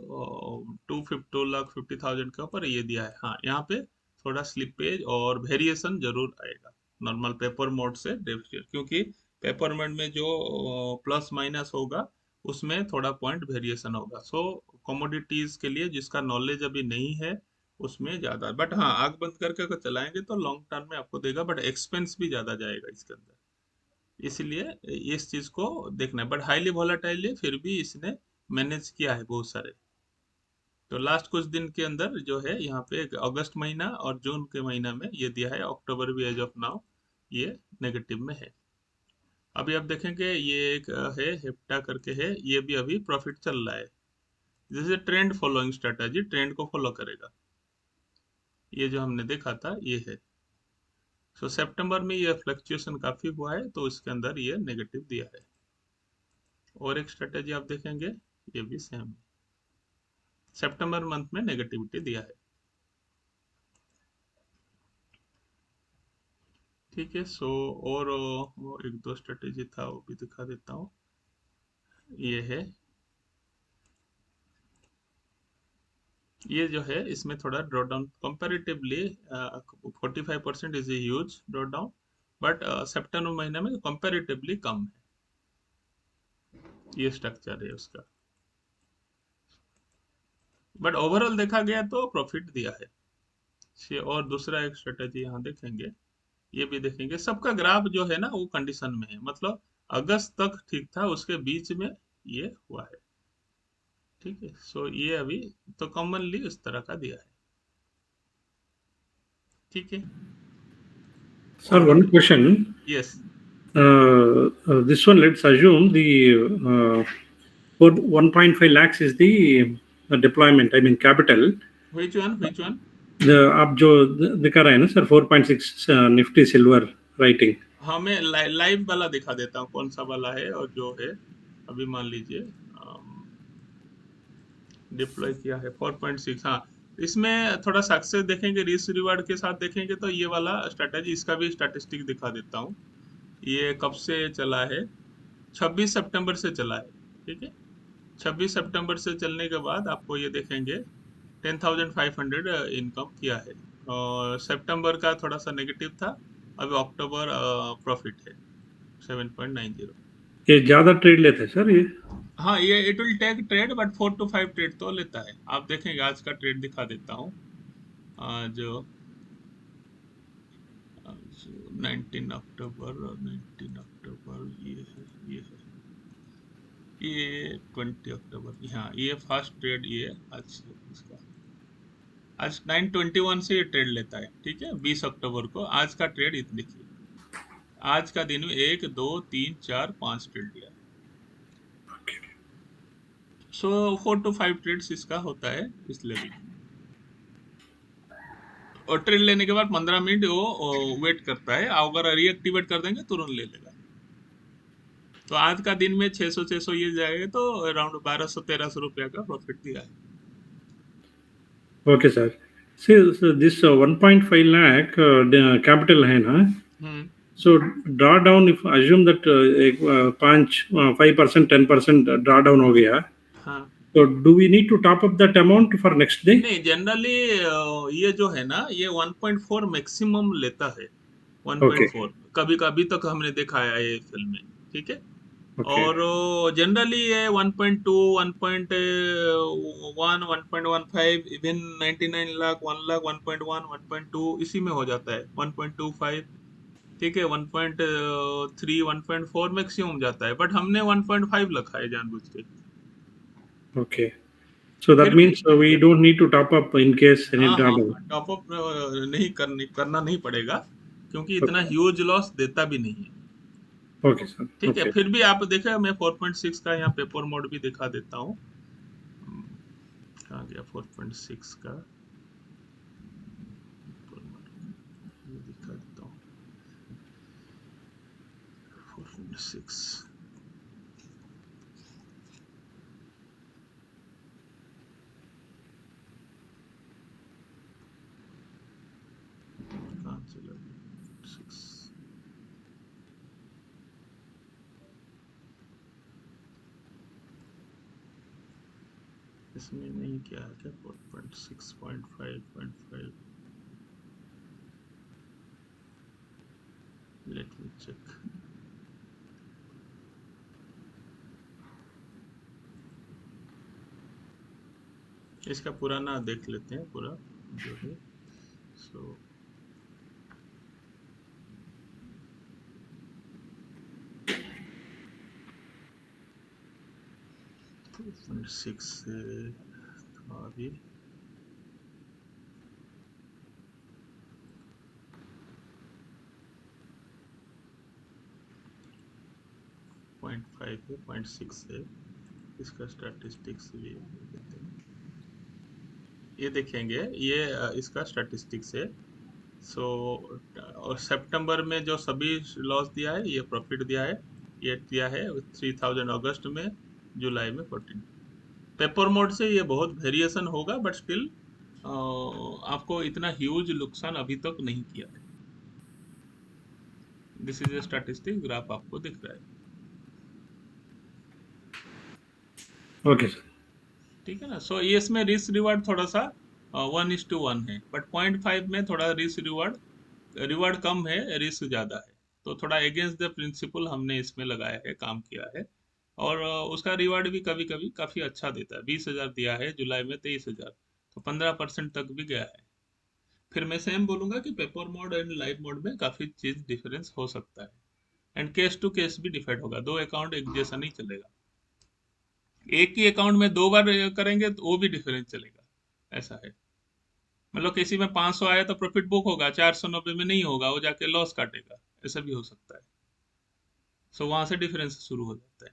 2,50,000 के ऊपर ये दिया है। हाँ, यहाँ पे थोड़ा स्लिपेज और वेरिएशन जरूर आएगा नॉर्मल पेपर मोड से डेफिनेट, क्योंकि पेपर मोड में जो प्लस माइनस होगा उसमें थोड़ा पॉइंट वेरिएशन होगा। सो कमोडिटीज के लिए जिसका नॉलेज अभी नहीं है उसमें ज्यादा, बट हाँ आग बंद करके अगर चलाएंगे तो लॉन्ग टर्म में आपको देगा, बट एक्सपेंस भी ज्यादा जाएगा इसके अंदर। इसलिए इस चीज को देखना है, बट हाईली वॉलेटाइल है, फिर भी इसने मैनेज किया है बहुत सारे। तो लास्ट कुछ दिन के अंदर जो है यहाँ पे अगस्त महीना और जून के महीना में ये दिया है, अक्टूबर भी एज ऑफ नाउ ये नेगेटिव में है। अभी आप देखेंगे ये एक है हेप्टा करके है, ये भी अभी प्रॉफिट चल रहा है। जैसे ट्रेंड फॉलोइंग स्ट्रेटजी, ट्रेंड को फॉलो करेगा, ये जो हमने देखा था ये है। सो सितंबर में ये फ्लक्चुएशन काफी हुआ है, तो इसके अंदर ये नेगेटिव दिया है। और एक स्ट्रेटजी आप देखेंगे, ये भी सेम है, सितंबर मंथ में नेगेटिविटी दिया है। ठीक है। सो और वो एक दो स्ट्रेटेजी था वो भी दिखा देता हूँ। ये है, ये जो है इसमें थोड़ा draw down comparatively 45% is a huge draw down, but सितंबर महीने में कंपेरेटिवली कम है, ये स्ट्रक्चर है उसका। बट ओवरऑल देखा गया तो प्रॉफिट दिया है। और दूसरा एक स्ट्रेटेजी यहाँ देखेंगे, ये भी देखेंगे, सबका ग्राफ जो है ना वो कंडीशन में है, मतलब अगस्त तक ठीक था, उसके बीच में ये हुआ है। ठीक है। सो ये अभी तो कॉमनली इस तरह का दिया है। ठीक है। Sir, और one question. Yes, This one, let's assume the for 1.5 lakhs is the deployment. I mean capital. Which one? The आप जो दिखा रहे हैं ना सर 4.6 निफ्टी सिल्वर राइटिंग. हाँ मैं लाइव वाला दिखा देता हूँ कौन सा वाला है, और जो है अभी मान लीजिए डिप्लॉय किया है 4.6। हाँ, इसमें थोड़ा सक्सेस देखेंगे, रिस्क रिवार्ड के साथ देखेंगे तो ये वाला स्ट्रेटेजी, इसका भी स्टैटिस्टिक दिखा देता हूँ। ये कब से चला है? 26 सितंबर से चला है। ठीक है। 26 सितंबर से चलने के बाद आपको ये देखेंगे 10,500 इनकम किया है, और सितंबर का थोड़ा सा नेगेटिव था, अभी अक्टूबर प्रॉफिट है 7.90। ये ज्यादा ट्रेड लेते हैं सर ये. हाँ ये it will take trade, but 4 to 5 trade तो लेता है। आप देखेंगे आज का ट्रेड दिखा देता हूँ। आज 19 अक्टूबर ये 20 अक्टूबर, हाँ ये फर्स्ट ट्रेड ये आज से इसका। आज 9:21 से ये ट्रेड लेता है। ठीक है, 20 अक्टूबर को आज का ट्रेड देखिए, आज का दिन में 1 2 3 4 5 ट्रेड लिया है। सो 4 to 5 ट्रेड्स इसका होता है इस लेवल में, और ट्रेड लेने के बाद 15 मिनट वो वेट करता है, अगर रीएक्टिवेट कर देंगे तुरंत ले लेगा। तो आज का दिन में 600 ये जाएगा, तो अराउंड 1200 1300 रुपया का प्रॉफिट दिया है। Okay sir. See so this 1.5 lakh capital है ना. हम्म। So drawdown if assume that एक 5% 10% drawdown हो गया. हाँ So do we need to top up that amount for next day? नहीं, जनरली ये जो है ना ये 1.4 मैक्सिमम लेता है। Okay. 1.4 कभी कभी तक हमने देखा है ये फिल्म में। ठीक है। Okay. और जनरली ये 1.2 1.1 1.15 इवन 99 लाख 1 लाख 1.1 1.2 इसी में हो जाता है, 1.25। ठीक है, 1.3 1.4 मैक्सिमम जाता है, बट हमने 1.5 रखा है जानबूझ के। Okay. So that फिर भी means we don't need to top up in case any हाँ हाँ drawdown. हाँ, टॉप अप नहीं करना नहीं पड़ेगा, क्योंकि इतना Okay. ह्यूज लॉस देता भी नहीं है। Okay sir. ठीक है। Okay. फिर भी आप देखें, मैं 4.6 का यहाँ पेपर मोड भी दिखा देता हूँ। कहाँ गया 4.6 का पेपर मोड, ये दिखा देता हूँ 4.6। कहाँ चला 6? इसमें नहीं किया है क्या? 4.6.5.5, लेट मी चेक। इसका पुराना देख लेते हैं पूरा। जो है। सो 2.6 से था अभी 0.5 है, 0.6 है। इसका स्टैटिस्टिक्स भी देते हैं, ये देखेंगे। ये इसका स्टैटिस्टिक्स है। सो और सितंबर में जो सभी लॉस दिया है, ये प्रॉफिट दिया है। ये दिया है 3000 अगस्त में, जुलाई में 14। पेपर मोड से ये बहुत वेरिएशन होगा, बट स्टिल आपको इतना ह्यूज नुकसान अभी तक नहीं किया है। This is a statistic graph आपको दिख रहा है, ओके सर। ठीक है ना। सो ये इसमें रिस्क रिवार्ड थोड़ा सा 1:1 है, बट 0.5 में थोड़ा रिस्क रिवार्ड रिवार्ड कम है, रिस्क ज्यादा है। तो थोड़ा अगेंस्ट द प्रिंसिपल हमने इसमें लगाया है, काम किया है। और उसका रिवार्ड भी कभी कभी काफी अच्छा देता है। 20,000 दिया है जुलाई में, 23,000, तो 15% तक भी गया है। फिर मैं सेम बोलूंगा कि paper mode and live mode में काफी चीज डिफरेंस हो सकता है। एंड केस टू केस भी डिफाइड होगा, दो अकाउंट एक जैसा नहीं चलेगा। एक ही अकाउंट में दो बार करेंगे तो वो भी डिफरेंस चलेगा, ऐसा है। मतलब किसी में 500 आया तो प्रॉफिट बुक होगा, 490 में नहीं होगा, वो जाके लॉस काटेगा, ऐसा भी हो सकता है। सो वहां से डिफरेंस शुरू हो जाता है।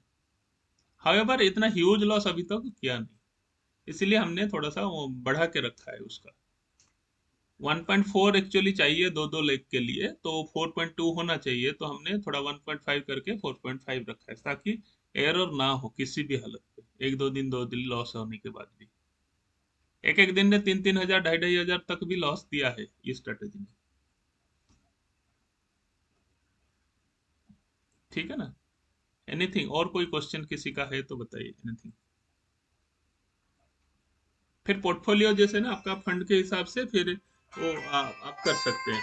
हाउएवर इतना ह्यूज लॉस अभी तक किया नहीं, इसीलिए हमने थोड़ा सा वो बढ़ा के रखा है उसका। 1.4 एक्चुअली चाहिए दो दो लेग के लिए, तो 4.2 होना चाहिए, तो हमने थोड़ा 1.5 करके 4.5 रखा है, ताकि एरर ना हो किसी भी हालत पे, एक दो दिन लॉस होने के बाद भी। एक एक दिन ने 3-3 हजार 2,500 तक भी लॉस दिया है इस स्ट्रेटेजी में, ठीक है ना। एनीथिंग और कोई क्वेश्चन किसी का है तो बताइए, एनीथिंग। फिर पोर्टफोलियो जैसे ना आपका फंड के हिसाब से फिर वो आप कर सकते हैं,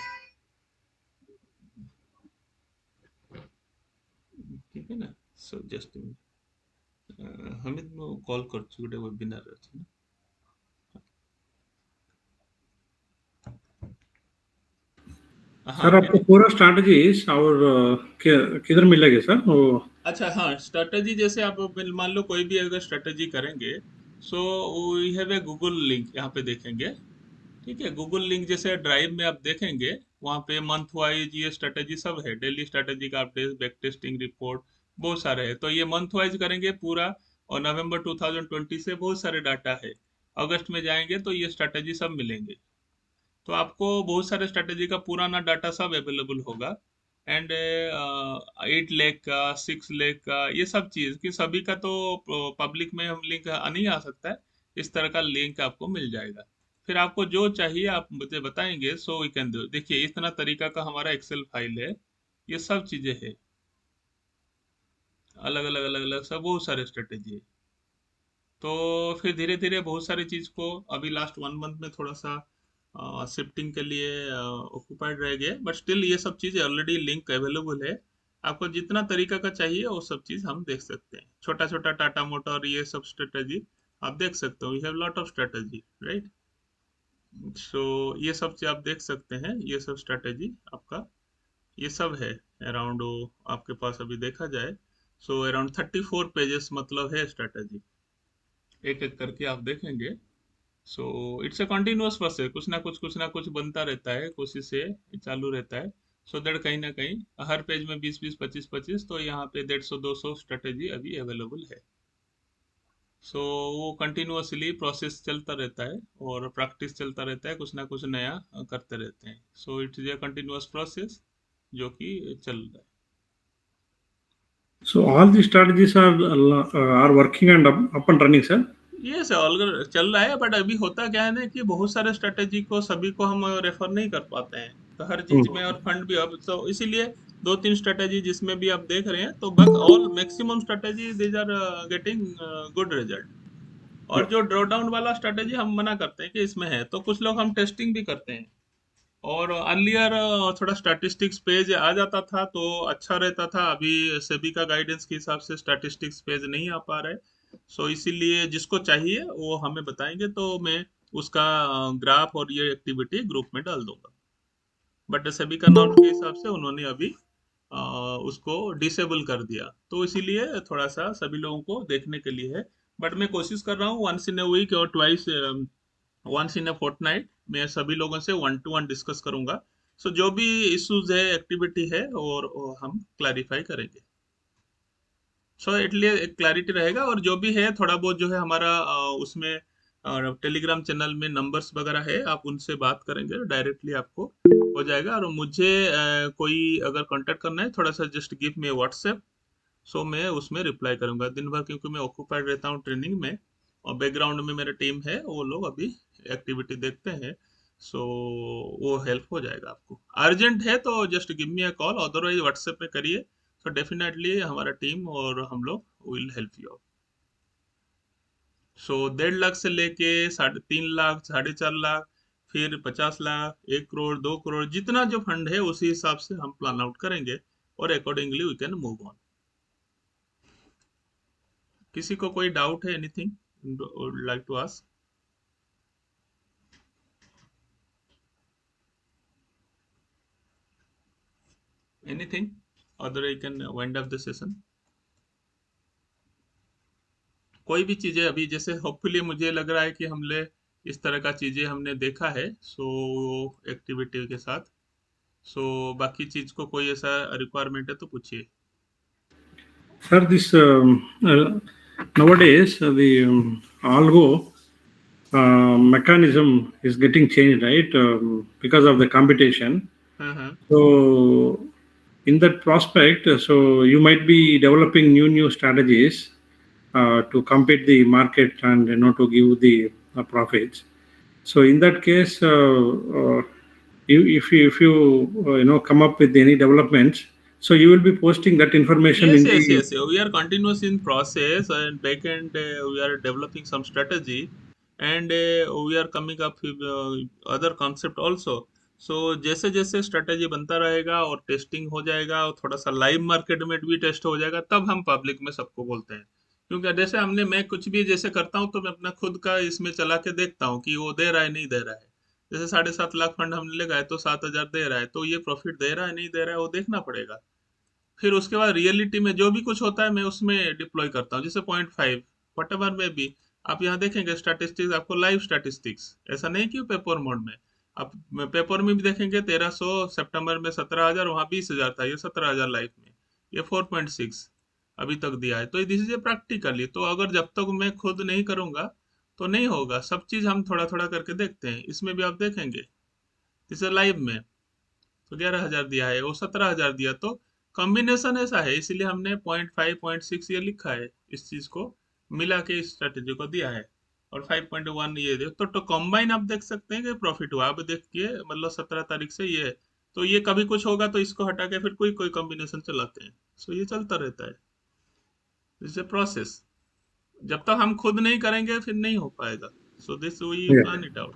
ठीक है ना। सो जस्ट हमिद ମୁଁ କଲ୍ କରୁଛି ଗୋଟେ ୱେବିନାର ଅଛି ନା। हाँ सर आपको पूरा स्ट्रैटेजीज और किधर मिलेगा सर वो? अच्छा, हाँ स्ट्रेटेजी जैसे आप मान लो कोई भी अगर स्ट्रेटेजी करेंगे, so we have a Google link, यहाँ पे देखेंगे, ठीक है। गूगल लिंक जैसे ड्राइव में आप देखेंगे, वहाँ पे मंथ वाइज ये स्ट्रेटेजी सब है, डेली स्ट्रेटेजी का अपडेट, बैक टेस्टिंग रिपोर्ट, बहुत सारे है। तो ये मंथ वाइज करेंगे पूरा, और नवंबर 2020 से बहुत सारे डाटा है। अगस्त में जाएंगे तो ये स्ट्रेटेजी सब मिलेंगे, तो आपको बहुत सारे स्ट्रेटेजी का पुराना डाटा सब अवेलेबल होगा। एंड 8 लाख का, 6 लाख का, ये सब चीज कि सभी का तो पब्लिक में हम लिंक नहीं आ सकता है, इस तरह का लिंक आपको मिल जाएगा। फिर आपको जो चाहिए आप मुझे बताएंगे, सो वी कैन डू। देखिए इतना तरीका का हमारा एक्सेल फाइल है, ये सब चीजें है, अलग अलग अलग अलग सब बहुत सारे स्ट्रेटेजी है। तो फिर धीरे धीरे बहुत सारी चीज को, अभी लास्ट 1 मंथ में थोड़ा सा शिफ्टिंग के लिए ऑक्यूपाइड रह गए, बट स्टिल ये सब चीज ऑलरेडी लिंक अवेलेबल है। आपको जितना तरीका का चाहिए वो सब चीज हम देख सकते हैं। छोटा छोटा टाटा मोटर ये सब स्ट्रेटेजी आप देख सकते हो, we have lot of strategy, right. So ये सब चीज आप देख सकते हैं, ये सब स्ट्रेटेजी आपका ये सब है अराउंड, आपके पास अभी देखा जाए सो अराउंड 34 पेजेस मतलब है स्ट्रेटेजी, एक एक करके आप देखेंगे। So it's a continuous process, कुछ ना कुछ बनता रहता है, कोशिश से चालू रहता है। सो दैट कहीं ना कहीं हर पेज में 20-20 25-25, तो यहाँ पे 150-200 स्ट्रेटेजी अभी अवेलेबल है। सो वो कंटिन्यूअसली प्रोसेस चलता रहता है, और प्रैक्टिस चलता रहता है, कुछ ना कुछ नया करते रहते हैं। So it's a continuous process जो कि चल रहा है। So all these strategies are working and up and running, sir. ये सवाल चल रहा है, बट अभी होता क्या है ना कि बहुत सारे स्ट्रेटेजी को सभी को हम रेफर नहीं कर पाते हैं, तो हर चीज में, Hmm. और फंड भी अब तो इसीलिए दो तीन स्ट्रेटेजी जिसमें भी आप देख रहे हैं, तो बस all maximum strategy these are getting good result. और जो ड्रॉ डाउन वाला स्ट्रेटेजी हम मना करते हैं कि इसमें है, तो कुछ लोग हम टेस्टिंग भी करते हैं। और अर्लियर थोड़ा स्टैटिस्टिक्स पेज आ जाता था तो अच्छा रहता था, अभी सेबी का गाइडेंस के हिसाब से स्टैटिस्टिक्स पेज नहीं आ पा रहे। सो इसीलिए जिसको चाहिए वो हमें बताएंगे, तो मैं उसका ग्राफ और ये एक्टिविटी ग्रुप में डाल दूंगा। बट सेबी का नॉर्म के हिसाब से उन्होंने अभी अ, उसको डिसेबल कर दिया, तो इसीलिए थोड़ा सा सभी लोगों को देखने के लिए है। बट मैं कोशिश कर रहा हूँ वंस इन अ वीक और twice, once in a fortnight मैं सभी लोगों से वन टू वन डिस्कस करूंगा। सो जो भी इश्यूज है, एक्टिविटी है, और हम क्लैरिफाई करेंगे। सो इसलिए एक क्लैरिटी रहेगा, और जो भी है थोड़ा बहुत जो है हमारा उसमें टेलीग्राम चैनल में नंबर्स वगैरह है, आप उनसे बात करेंगे डायरेक्टली, आपको हो जाएगा। और मुझे कोई अगर कांटेक्ट करना है, थोड़ा सा जस्ट गिव मी व्हाट्सएप, सो मैं उसमें रिप्लाई करूंगा दिन भर, क्योंकि मैं ऑक्यूपाइड रहता हूँ ट्रेनिंग में, और बैकग्राउंड में मेरा टीम है, वो लोग अभी एक्टिविटी देखते हैं। सो वो हेल्प हो जाएगा आपको। अर्जेंट है तो just give me a call, otherwise WhatsApp में करिए। सो डेफिनेटली हमारा टीम और हम लोग विल हेल्प यू आउट। सो 1.5 लाख से लेके 3.5 लाख, 4.5 लाख, फिर 50 लाख, 1 करोड़, 2 करोड़, जितना जो फंड है उसी हिसाब से हम प्लान आउट करेंगे, और accordingly we can move on. किसी को कोई डाउट है, anything would like to ask, anything, other I can wind up the session. कोई भी चीजें अभी जैसे होपफुली मुझे लग रहा है कि हमने इस तरह का चीजें हमने देखा है, सो एक्टिविटी के साथ। सो बाकी चीज को कोई ऐसा रिक्वायरमेंट है तो पूछिए। Sir, this nowadays the algo mechanism is getting changed, right? Because of the competition. हाँ हाँ। So, in that prospect, so you might be developing new strategies to compete the market and to give the profits. So, in that case, if you come up with any developments, so you will be posting that information Yes, in yes, the. yes. We are continuous in process, and back end we are developing some strategy, and we are coming up with other concept also. So जैसे जैसे strategy बनता रहेगा और testing हो जाएगा, और थोड़ा सा लाइव मार्केट में भी टेस्ट हो जाएगा, तब हम पब्लिक में सबको बोलते हैं। क्योंकि जैसे मैं कुछ भी जैसे करता हूँ, तो मैं अपना खुद का इसमें चला के देखता हूँ कि वो दे रहा है नहीं दे रहा है। जैसे 7.5 लाख फंड हमने लगाए तो 7,000 दे रहा है, तो ये प्रॉफिट दे रहा है नहीं दे रहा है, वो देखना पड़ेगा। फिर उसके बाद रियलिटी में जो भी कुछ होता है मैं उसमें डिप्लॉय करता हूँ, जैसे 0.5 वट एवर में भी। आप यहाँ देखेंगे स्टैटिस्टिक्स, आपको लाइव स्टैटिस्टिक्स, ऐसा नहीं कि पेपर मोड में। आप पेपर में भी देखेंगे 1300 सितंबर में 17,000, वहाँ 20,000 था, ये 17,000 लाइव में, ये 4.6 अभी तक दिया है। तो दिस इज ए प्रैक्टिकली, तो अगर जब तक मैं खुद नहीं करूंगा तो नहीं होगा। सब चीज हम थोड़ा थोड़ा करके देखते हैं, इसमें भी आप देखेंगे जैसे लाइव में तो 11,000 दिया है, वो 17,000 दिया, तो कॉम्बिनेशन ऐसा है, इसीलिए हमने 0.5 0.6 ये लिखा है, इस चीज को मिला के इस स्ट्रेटेजी को दिया है। और 5.1 ये दे तो कॉम्बाइन आप देख सकते हैं कि प्रॉफिट हुआ। आप देखिए मतलब 17 तारीख से ये है, तो ये कभी कुछ होगा तो इसको हटा के फिर कोई कोई कॉम्बिनेशन चलाते हैं। सो ये चलता रहता है, दिस ए प्रोसेस। जब तक हम खुद नहीं करेंगे फिर नहीं हो पाएगा। So this we Yeah, plan it out.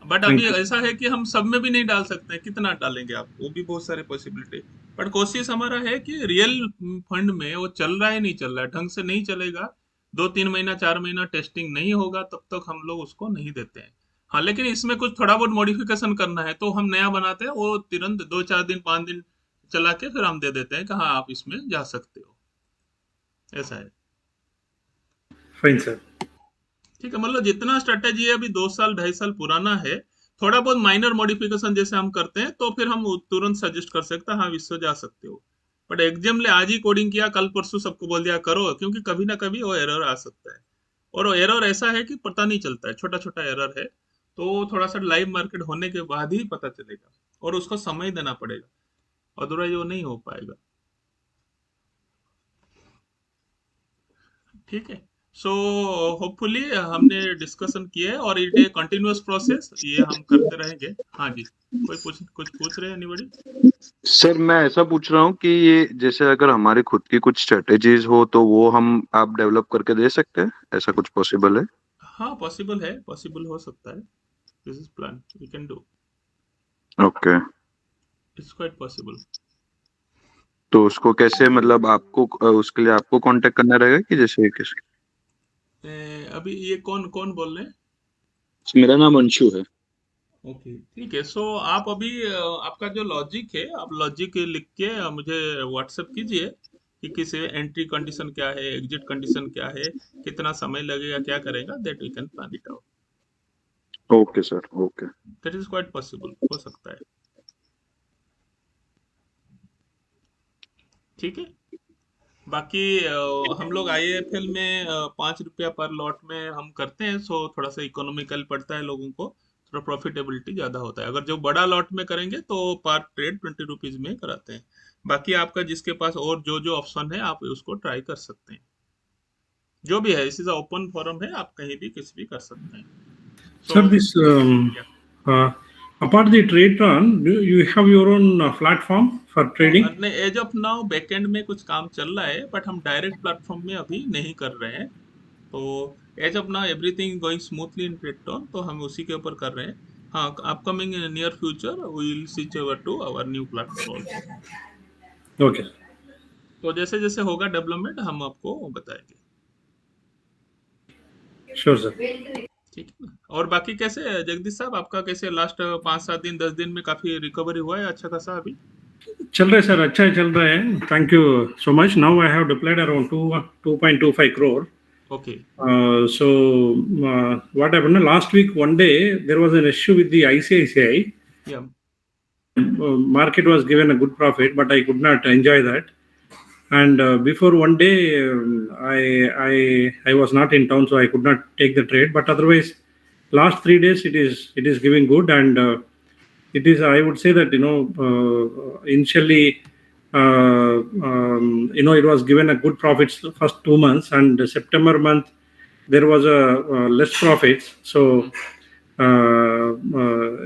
But अभी thank you. ऐसा है कि हम सब में भी नहीं डाल सकते हैं, कितना डालेंगे आप, वो भी बहुत सारे पॉसिबिलिटी। बट कोशिश हमारा है कि रियल फंड में वो चल रहा है नहीं चल रहा है, ढंग से नहीं चलेगा, 2-3 महीना 4 महीना टेस्टिंग नहीं होगा, तब तक हम लोग उसको नहीं देते हैं। हाँ, लेकिन इसमें कुछ थोड़ा बहुत मॉडिफिकेशन करना है तो हम नया बनाते हैं, वो तुरंत 2-4 दिन 5 दिन चला के फिर हम दे देते हैं कि हाँ आप इसमें जा सकते हो। ऐसा है। Fine, sir. ठीक है, मतलब जितना स्ट्रेटेजी है अभी 2 साल 2.5 साल पुराना है, थोड़ा बहुत माइनर मॉडिफिकेशन जैसे हम करते हैं तो फिर हम तुरंत सजेस्ट कर सकते हैं हाँ इससे जा सकते हो। बट एग्जाम ले आज ही कोडिंग किया, कल परसों सबको बोल दिया करो, क्योंकि कभी ना कभी वो एरर आ सकता है। और वो एरर ऐसा है कि पता नहीं चलता है, छोटा छोटा एरर है, तो थोड़ा सा लाइव मार्केट होने के बाद ही पता चलेगा, और उसको समय देना पड़ेगा, अदरवाइज वो नहीं हो पाएगा। ठीक है। सो होपफुली हमने डिस्कशन किया है, और इट ए कंटिन्यूअस प्रोसेस, ये हम करते रहेंगे। हाँ जी, कोई कुछ पूछ रहे हैं एनीबॉडी? सर मैं ऐसा पूछ रहा हूँ कि ये जैसे अगर हमारी खुद की कुछ स्ट्रेटेजीज हो तो वो हम आप डेवलप करके दे सकते हैं, ऐसा कुछ पॉसिबल है? हाँ पॉसिबल है, पॉसिबल हो सकता है। This is plan we can do, okay. It's quite possible. तो उसको कैसे मतलब आपको उसके लिए आपको कांटेक्ट करना रहेगा कि जैसे किस? अभी ये कौन कौन बोल रहे हैं? मेरा नाम अंशु है। ओके, ठीक है। सो आप अभी आपका जो लॉजिक है, आप लॉजिक लिख के मुझे व्हाट्सएप कीजिए कि किस एंट्री कंडीशन क्या है, एग्जिट कंडीशन क्या है, कितना समय लगेगा, क्या करेगा, that we can plan it out. Okay sir, okay. That is quite possible, हो सकता है। ठीक है। बाकी हम लोग आईएफएल में 5 रुपया पर लॉट में हम करते हैं, सो थोड़ा सा इकोनॉमिकल पड़ता है लोगों को, थोड़ा प्रॉफिटेबिलिटी ज़्यादा होता है। अगर जो बड़ा लॉट में करेंगे तो पर ट्रेड 20 रुपीज़ में कराते हैं। बाकी आपका जिसके पास और जो जो ऑप्शन है आप उसको ट्राई कर सकते हैं। जो भी है, इस इज ओपन फोरम है, आप कहीं भी किसी भी कर सकते हैं। Sir, so this uh, apart the trade run, do you have your own platform for trading? नहीं, एज ऑफ नाउ बैकएंड में कुछ काम चल रहा है, बट हम डायरेक्ट प्लेटफॉर्म में अभी नहीं कर रहे हैं। तो as of now everything going smoothly in Tradetron, तो हम उसी के ऊपर कर रहे हैं। हाँ, upcoming in near future we will switch over to our new platform also. Okay, तो जैसे जैसे होगा डेवलपमेंट हम आपको बताएंगे। sure, sir. ठीक है ना। और बाकी कैसे है जगदीश साहब, आपका कैसे लास्ट 5-7 दिन 10 दिन में काफी रिकवरी हुआ है अच्छा खासा अभी? चल रहा है सर, अच्छा चल रहा है. Thank you so much. Now I have deployed around 2.25 crore. Okay. So what happened? Last week, one day there was an issue with the ICICI. या Market was given a good profit, but I could not enjoy that. And before one day, I was not in town, so I could not take the trade. But otherwise, last 3 days it is giving good, and it is, I would say that, initially, it was given a good profits first 2 months, and September month there was a less profits. So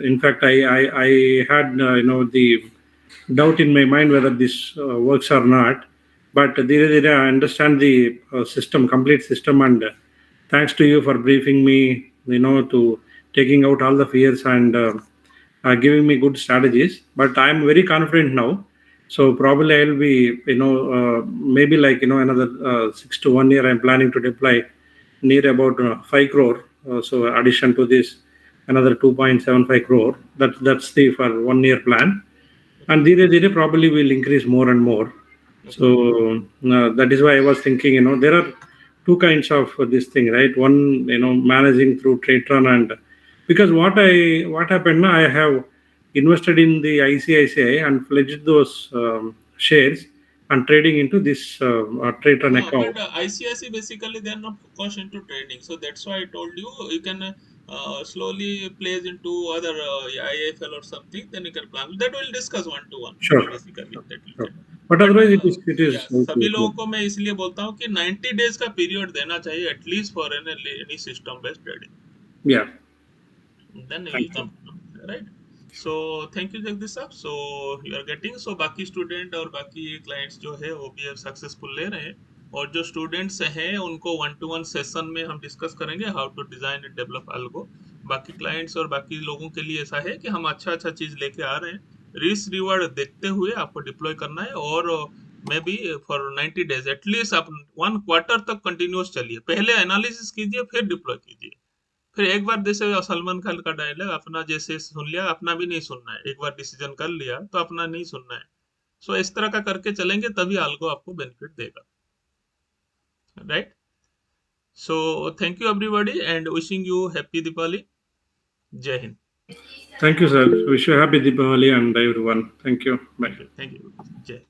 in fact, I had the doubt in my mind whether this works or not. But dhire dhire I understand the system, complete system, and thanks to you for briefing me, to taking out all the fears and giving me good strategies. But I am very confident now. So probably I will be, maybe like, another 6 to 1 year, I am planning to deploy near about 5 crore. So addition to this, another 2.75 crore. That's the for 1 year plan. And dhire dhire probably will increase more and more. So that is why I was thinking, there are two kinds of this thing, right? One, managing through TradeRun, and because what happened now, I have invested in the ICICI and pledged those shares and trading into this TradeRun हाँ, account. but ICICI basically they are not focused into trading, so that's why I told you you can slowly place into other IIFL or something, then you can plan. That will discuss one to one Sure. basically, that will Sure. get. But but otherwise it is सभी लोगों को मैं इसलिए बोलता हूँ कि 90 days का period देना चाहिए at least for any system based trading, yeah. then you Thank you. come, right? So thank you Jagdish साहब। so you are getting, so बाकी स्टूडेंट और बाकी क्लाइंट्स जो है वो भी सक्सेसफुल ले रहे हैं, और जो स्टूडेंट्स हैं उनको 1-to-1 सेशन में हम डिस्कस करेंगे how to design and develop algo. बाकी क्लाइंट्स और बाकी लोगों के लिए ऐसा है कि हम अच्छा अच्छा चीज लेके आ रहे हैं, रिस्क रिवार्ड देखते हुए आपको डिप्लॉय करना है, और may be for 90 days at least आप 1 क्वार्टर तक कंटिन्यूस चलिए, पहले एनालिसिस कीजिए फिर डिप्लॉय कीजिए। फिर एक बार जैसे सलमान खान का डायलॉग, अपना जैसे सुन लिया अपना भी नहीं सुनना है, एक बार डिसीजन कर लिया तो अपना नहीं सुनना है। सो इस तरह का करके चलेंगे तभी अल्गो आपको बेनिफिट देगा, right? So thank you everybody and wishing you happy Deepavali. जय Hind. Thank you, sir. Wish you happy Deepavali and everyone. Thank you. Bye. Thank you, जय।